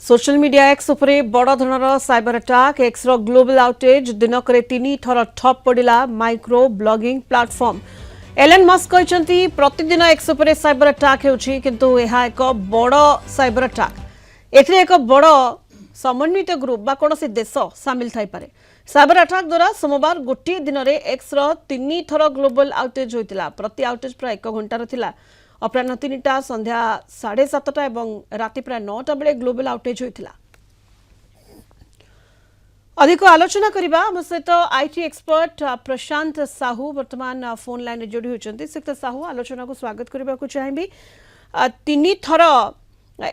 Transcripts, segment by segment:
Social media X उपरे बड़ धरणर साइबर अटैक एक्स रो ग्लोबल आउटेज दिनक 3 थर ठप पड़ा microblogging platform. Elon Musk कहते प्रतिदिन एक्स उपरे साइबर अटैक होछि किंतु यह एक बड़ साइबर अटैक एथिरे एक बड़ समन्वित ग्रुप बा कोनोसी देश सामिल थाई पारे। साइबर अटैक द्वारा सोमवार गोटे दिन में एक्स रो 3 थर ग्लोबल आउटेज होइतिला। प्रति आउटेज प्राय 1 घंटार थिला। अपराह 3टा संध्या 7:30 और राति प्राय 9टा बेले ग्लोबल आउटेज होइतिला। अधिक आलोचना करबा हम सहित आईटी एक्सपर्ट प्रशांत साहू वर्तमान फोन लाइन रे जोड़ी होचंती। सिक्त साहू आलोचना को स्वागत करबा को चाहेबी। 3 थर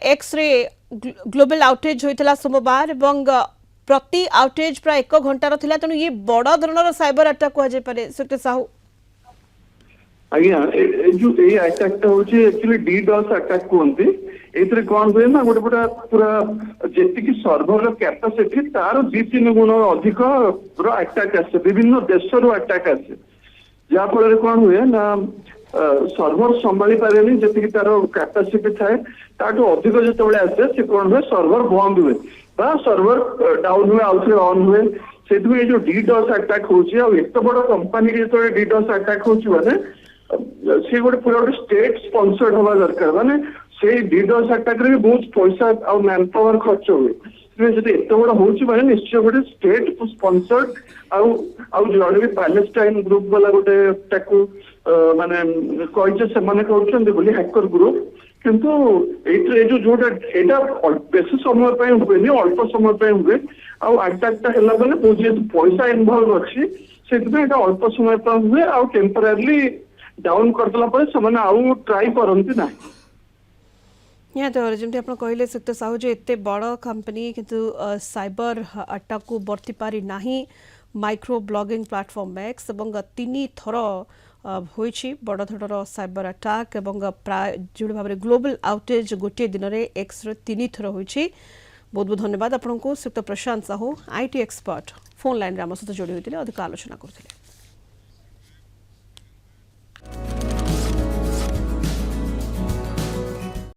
एक्स रे ग्लोबल आउटेज होइतिला सोमवार एवं प्रति आउटेज प्राय 1 घंटार थिला। तनु ये बड़ धरणर साइबर अटैक को जे पारे। सिक्त साहू आज्ञा जो ये अटैक होची एक्चुअली डीडॉस अटैक कहते एथरे कौन हुए ना गोटे पूरा पूरा जेतिकी सर्वर कैपेसिटी तार 2-3 गुण अधिक पूरा अटैक आसे विभिन्न देश रो अटैक आसे जहाँ फल कौन हुए ना सर्वर संभाली पारे जी तार कैपेसिटी थाए ताठू अधिक जो आसे से कौन हुए सर्वर बंद हुए बा सर्वर डाउन हुए आउ थे ऑन हुए से जो डीडॉस अटैक होची आ एत बड़ कंपनी जो डीडॉस अटैक होची माने से गोटे पूरा गोटे स्टेट स्पॉन्सर्ड हवा दरकार माने से डीडॉस अटैक रे बहुत पैसा आ मैन पावर खर्च हुए जब एत बड़ होची माने निश्चय गोटे स्टेट स्पॉन्सर्ड आउ जड़े भी पैलेस्टाइन ग्रुप वाला गोटे ताकू माने कहिजे से माने कहउछन बोली हैकर ग्रुप किंतु एटे जोटा एटा बेसी समय पे हुए अल्प समय पे हुए आ अटैक ता हला माने बहुत पैसा इन्वॉल्व अछि सेतबे एटा अल्प समय पे हुए आ टेम्पररी डाउन करदला पर समान आउ ट्राई करंती ना या तो जमते आपण कहले सत्य साहू जे एते बड़ कंपनी किंतु साइबर अटैक को बर्ती पारी नाही माइक्रो ब्लॉगिंग प्लेटफॉर्म एक्स एवं 3 थर होइछि बड़ धरर साइबर अटैक एवं प्राय जोड़ भाव ग्लोबल आउटेज गोटे दिन में एक्स 3 थर होइछि। बहुत बहुत धन्यवाद आपको। Prashant Sahu IT expert phone line रे आम सहित जोड़ी होते अधिक आलोचना करते।